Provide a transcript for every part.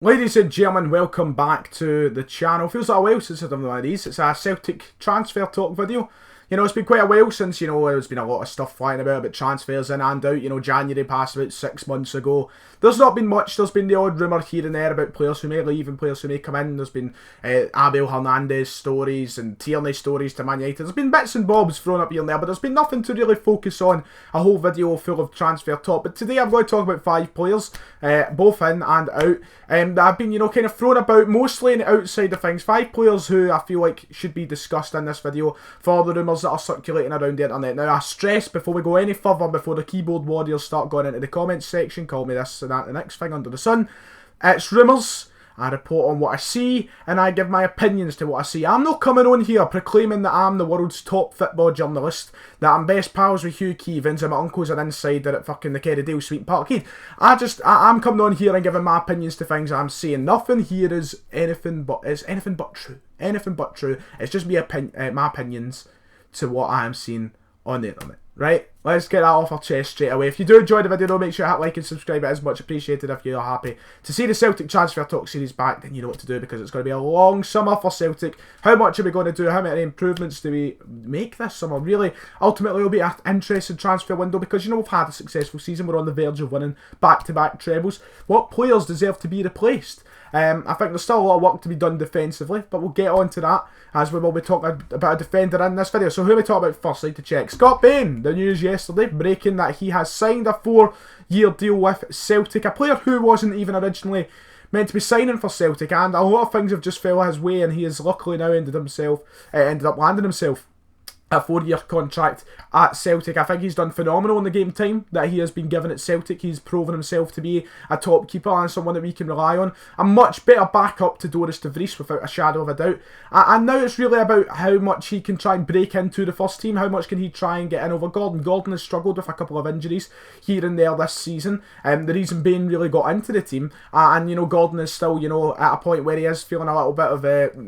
Ladies and gentlemen, welcome back to the channel. Feels like a while since I've done one of these. It's a Celtic transfer talk video. You know, it's been quite a while since, there's been a lot of stuff flying about transfers in and out. January passed about 6 months ago. There's not been much. There's been the odd rumour here and there about players who may leave and players who may come in. There's been Abel Hernandez stories and Tierney stories to Man United. There's been bits and bobs thrown up here and there, but there's been nothing to really focus on. A whole video full of transfer talk. But today I'm going to talk about 5 players, both in and out, that have been, kind of thrown about, mostly in the outside of things. 5 players who I feel like should be discussed in this video for the rumours that are circulating around the internet. Now, I stress before we go any further, before the keyboard warriors start going into the comments section, call me this and that, the next thing under the sun, it's rumours. I report on what I see, and I give my opinions to what I see. I'm not coming on here proclaiming that I'm the world's top football journalist, that I'm best pals with Hugh Keevins, and my uncle's an insider at fucking the Kerrydale Sweet Parkhead. I'm coming on here and giving my opinions to things I'm seeing. Nothing here is anything but true. Anything but true. It's just my opinions to what I am seeing on the internet. Right, let's get that off our chest straight away. If you do enjoy the video though, make sure to hit like and subscribe. It is much appreciated. If you are happy to see the Celtic Transfer Talk series back, then you know what to do, because it's going to be a long summer for Celtic. How much are we going to do? How many improvements do we make this summer? Really, ultimately it'll be an interesting transfer window, because we've had a successful season. We're on the verge of winning back-to-back trebles. What players deserve to be replaced? I think there's still a lot of work to be done defensively, but we'll get on to that as we will be talking about a defender in this video. So who are we talking about first? Like to check. Scott Bain, the news yesterday breaking that he has signed a 4-year deal with Celtic, a player who wasn't even originally meant to be signing for Celtic, and a lot of things have just fell his way, and he has luckily now ended up landing himself a 4-year contract at Celtic. I think he's done phenomenal in the game time that he has been given at Celtic. He's proven himself to be a top keeper and someone that we can rely on. A much better backup to Doris de Vries, without a shadow of a doubt. And now it's really about how much he can try and break into the first team. How much can he try and get in over Gordon? Gordon has struggled with a couple of injuries here and there this season. The reason Bain really got into the team. And Gordon is still, at a point where he is feeling a little bit of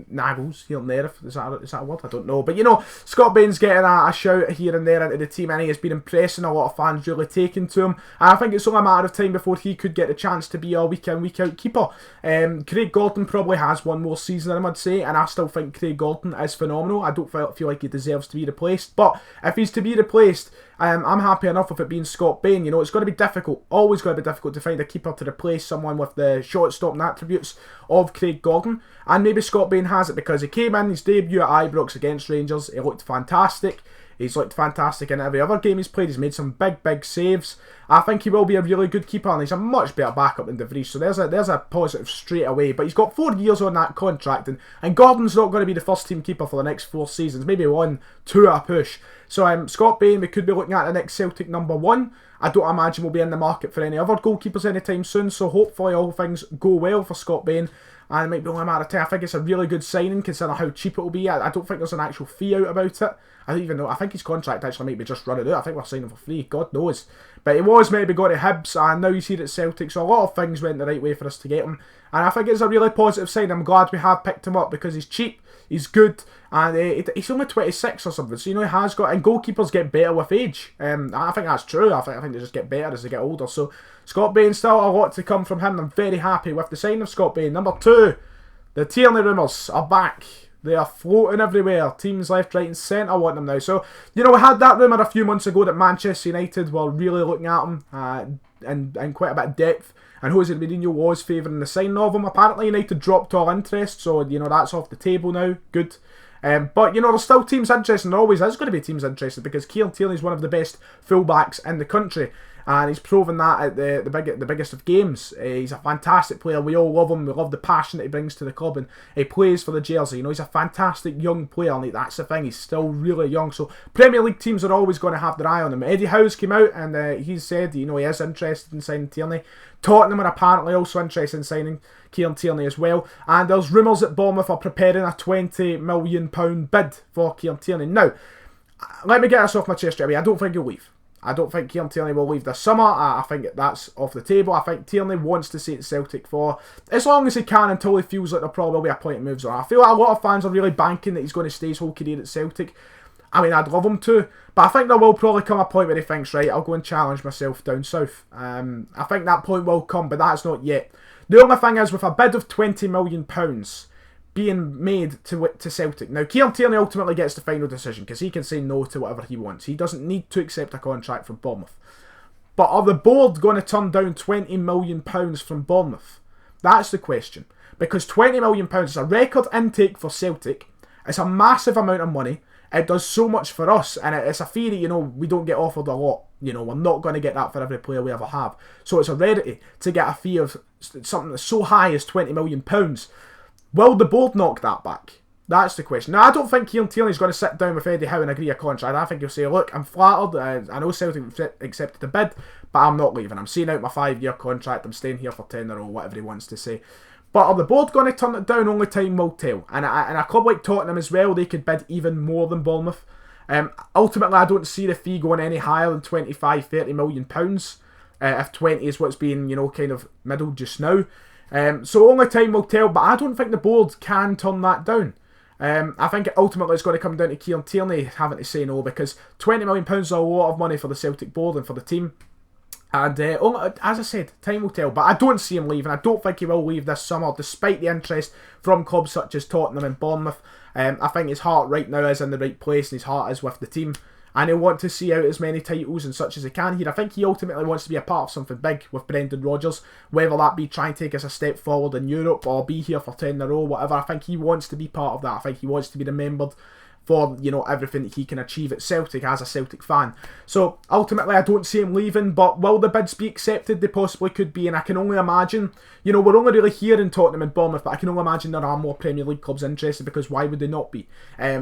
naggles here and there. Is that a word? I don't know. But Scott Bain's getting a shout here and there into the team, and he has been impressing. A lot of fans really taking to him, and I think it's only a matter of time before he could get the chance to be a week in, week out keeper. Craig Gordon probably has one more season in him, I'd say, and I still think Craig Gordon is phenomenal. I don't feel like he deserves to be replaced, but if he's to be replaced, I'm happy enough with it being Scott Bain. It's going to be difficult, always going to be difficult to find a keeper to replace someone with the shot-stopping attributes of Craig Gordon, and maybe Scott Bain has it, because he came in his debut at Ibrox against Rangers. He looked fantastic. He's looked fantastic in every other game he's played. He's made some big saves. I think he will be a really good keeper, and he's a much better backup than de Vries, so there's a positive straight away. But he's got 4 years on that contract, and Gordon's not going to be the first team keeper for the next 4 seasons, maybe 1, 2 at a push. So Scott Bain, we could be looking at the next Celtic number 1. I don't imagine we'll be in the market for any other goalkeepers anytime soon, so hopefully all things go well for Scott Bain. And it might be only a matter of time. I think it's a really good signing considering how cheap it will be. I don't think there's an actual fee out about it. I don't even know. I think his contract actually might be just running out. I think we're signing for free. God knows. But he was maybe going to Hibs, and now he's here at Celtic. So a lot of things went the right way for us to get him. And I think it's a really positive sign. I'm glad we have picked him up, because he's cheap, he's good, and he's only 26 or something. So, he has got... And goalkeepers get better with age. I think that's true. I think they just get better as they get older. So, Scott Bain, still a lot to come from him. I'm very happy with the sign of Scott Bain. Number 2, the Tierney rumours are back. They are floating everywhere. Teams left, right and centre want them now. So, we had that rumour a few months ago that Manchester United were really looking at him in quite a bit of depth. And Jose Mourinho was favouring the signing of him. Apparently United dropped all interest, so, that's off the table now. Good. But, there's still teams interested. There always is going to be teams interested, because Kieran Tierney is one of the best fullbacks in the country. And he's proven that at the biggest of games. He's a fantastic player. We all love him. We love the passion that he brings to the club, and he plays for the jersey. He's a fantastic young player, and that's the thing. He's still really young. So Premier League teams are always going to have their eye on him. Eddie Howe's came out, and he said, he is interested in signing Tierney. Tottenham are apparently also interested in signing Kieran Tierney as well. And there's rumours that Bournemouth are preparing a £20 million bid for Kieran Tierney. Now, let me get this off my chest straight away. I don't think he'll leave. I don't think Kieran Tierney will leave this summer. I think that's off the table. I think Tierney wants to stay at Celtic for as long as he can, until he feels like there probably will be a point of moves on. I feel like a lot of fans are really banking that he's going to stay his whole career at Celtic. I mean, I'd love him to, but I think there will probably come a point where he thinks, right, I'll go and challenge myself down south. I think that point will come, but that's not yet. The only thing is, with a bid of £20 million being made to Celtic. Now, Kieran Tierney ultimately gets the final decision because he can say no to whatever he wants. He doesn't need to accept a contract from Bournemouth. But are the board going to turn down £20 million from Bournemouth? That's the question. Because £20 million is a record intake for Celtic. It's a massive amount of money. It does so much for us. And it's a fee that, we don't get offered a lot. We're not going to get that for every player we ever have. So it's a rarity to get a fee of something that's so high as £20 million. Will the board knock that back? That's the question. Now, I don't think Kieran Tierney's going to sit down with Eddie Howe and agree a contract. I think he'll say, look, I'm flattered. I know Celtic accepted the bid, but I'm not leaving. I'm seeing out my 5-year contract. I'm staying here for 10 or whatever he wants to say. But are the board going to turn it down? Only time will tell. And a club like Tottenham as well, they could bid even more than Bournemouth. Ultimately, I don't see the fee going any higher than £25-30 million. If 20 is what's being, kind of middle just now. So only time will tell, but I don't think the board can turn that down. I think ultimately it's going to come down to Kieran Tierney having to say no, because £20 million is a lot of money for the Celtic board and for the team. And as I said, time will tell, but I don't see him leaving. I don't think he will leave this summer, despite the interest from clubs such as Tottenham and Bournemouth. I think his heart right now is in the right place, and his heart is with the team. And he'll want to see out as many titles and such as he can here. I think he ultimately wants to be a part of something big with Brendan Rodgers, whether that be try and take us a step forward in Europe or be here for 10 in a row, whatever. I think he wants to be part of that. I think he wants to be remembered for, everything that he can achieve at Celtic as a Celtic fan. So, ultimately, I don't see him leaving, but will the bids be accepted? They possibly could be, and I can only imagine, we're only really here in Tottenham and Bournemouth, but I can only imagine there are more Premier League clubs interested, because why would they not be?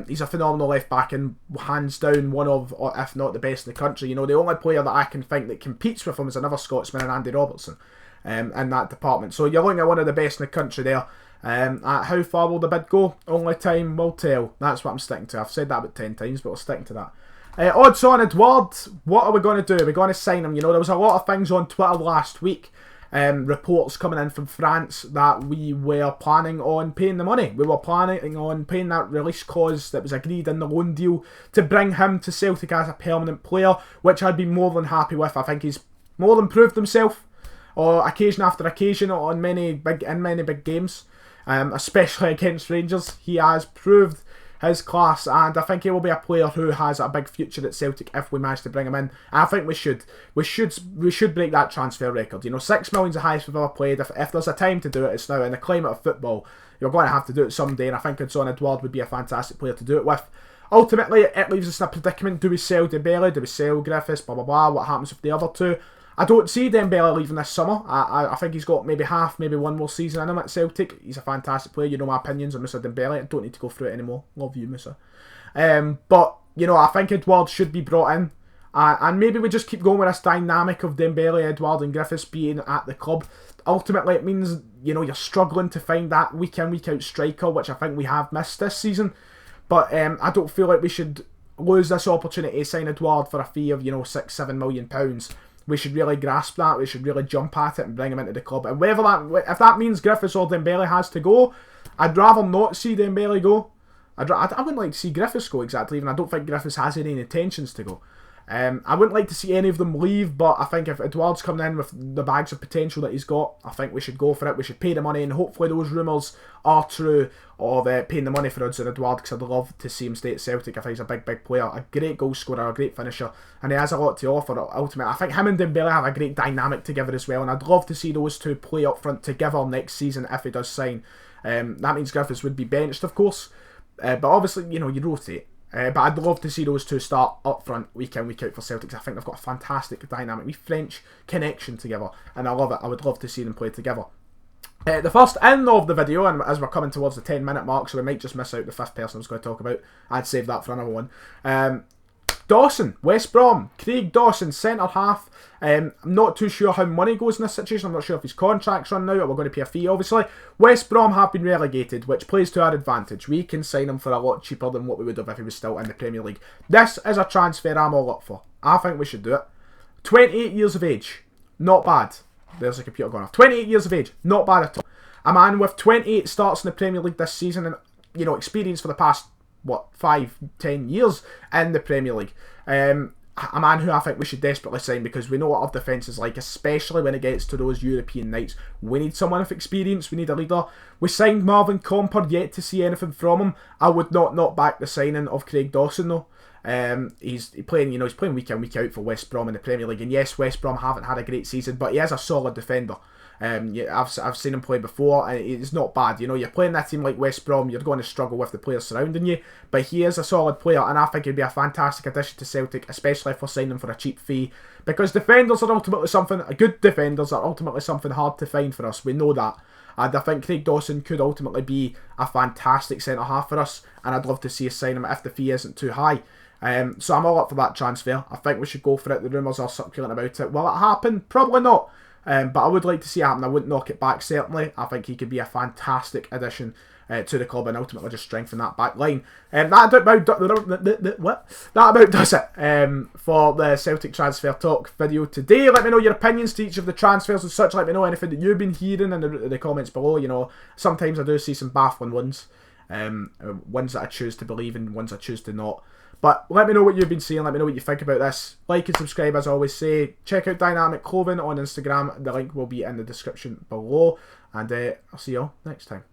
He's a phenomenal left-back and hands down one of, or if not the best in the country. The only player that I can think that competes with him is another Scotsman, and Andy Robertson, in that department. So, you're looking at one of the best in the country there. How far will the bid go? Only time will tell. That's what I'm sticking to. I've said that about 10 times, but we're sticking to that. Odds on Edouard. What are we going to do? Are we going to sign him? There was a lot of things on Twitter last week. Reports coming in from France that we were planning on paying the money. We were planning on paying that release clause that was agreed in the loan deal to bring him to Celtic as a permanent player, which I'd be more than happy with. I think he's more than proved himself, or occasion after occasion, in many big games. Especially against Rangers. He has proved his class, and I think he will be a player who has a big future at Celtic if we manage to bring him in. And I think we should break that transfer record. £6 million is the highest we've ever played. If there's a time to do it, it's now. In the climate of football, you're going to have to do it someday, and I think Odson Edouard would be a fantastic player to do it with. Ultimately, it leaves us in a predicament. Do we sell Dembele? Do we sell Griffiths? Blah blah blah. What happens with the other two? I don't see Dembele leaving this summer. I think he's got maybe one more season in him at Celtic. He's a fantastic player. You know my opinions on Mr. Dembele. I don't need to go through it anymore. Love you, Musa. But, I think Edouard should be brought in. And maybe we just keep going with this dynamic of Dembele, Edouard and Griffiths being at the club. Ultimately, it means, you're struggling to find that week in, week out striker, which I think we have missed this season. But I don't feel like we should lose this opportunity to sign Edouard for a fee of, £6-7 million. We should really grasp that. We should really jump at it and bring him into the club. And if that means Griffiths or Dembele has to go, I'd rather not see Dembele go. I wouldn't like to see Griffiths go exactly, even. I don't think Griffiths has any intentions to go. I wouldn't like to see any of them leave, but I think if Edouard's coming in with the bags of potential that he's got, I think we should go for it. We should pay the money, and hopefully those rumours are true of paying the money for Odson Edouard, because I'd love to see him stay at Celtic. I think he's a big player, a great goal scorer, a great finisher, and he has a lot to offer. Ultimately, I think him and Dembele have a great dynamic together as well, and I'd love to see those two play up front together next season if he does sign. That means Griffiths would be benched, of course, but obviously, you rotate. But I'd love to see those two start up front week in, week out for Celtic. I think they've got a fantastic dynamic, with French connection together, and I love it. I would love to see them play together. The first end of the video, and as we're coming towards the 10-minute mark, so we might just miss out the fifth person I was going to talk about. I'd save that for another one. Dawson, West Brom, Craig Dawson, centre half. I'm not too sure how money goes in this situation. I'm not sure if his contract's run out or we're going to pay a fee, obviously. West Brom have been relegated, which plays to our advantage. We can sign him for a lot cheaper than what we would have if he was still in the Premier League. This is a transfer I'm all up for. I think we should do it. 28 years of age, not bad. There's a computer going off. 28 years of age, not bad at all. A man with 28 starts in the Premier League this season, and experience for the past 5-10 years in the Premier League. a man who I think we should desperately sign, because we know what our defence is like, especially when it gets to those European nights. We need someone with experience, we need a leader. We signed Marvin Comper, yet to see anything from him. I would not knock back the signing of Craig Dawson though. He's playing week in, week out for West Brom in the Premier League, and yes, West Brom haven't had a great season, but he is a solid defender. Yeah, I've seen him play before, and it's not bad. You know, you're playing that team like West Brom, you're going to struggle with the players surrounding you, but he is a solid player, and I think he'd be a fantastic addition to Celtic, especially if we're signing him for a cheap fee, because defenders are ultimately something, good defenders are ultimately something hard to find for us. We know that. And I think Craig Dawson could ultimately be a fantastic centre-half for us, and I'd love to see us sign him if the fee isn't too high. So I'm all up for that transfer. I think we should go for it. The rumours are circulating about it. Will it happen? Probably not. But I would like to see it happen. I wouldn't knock it back, certainly. I think he could be a fantastic addition to the club and ultimately just strengthen that back line. That about does it for the Celtic transfer talk video today. Let me know your opinions to each of the transfers and such. Let me know anything that you've been hearing in the comments below. You know, sometimes I do see some baffling ones. Ones that I choose to believe in, ones I choose to not. But let me know what you've been seeing, let me know what you think about this. Like and subscribe as I always say. Check out Dynamic Clothing on Instagram, the link will be in the description below. And I'll see you all next time.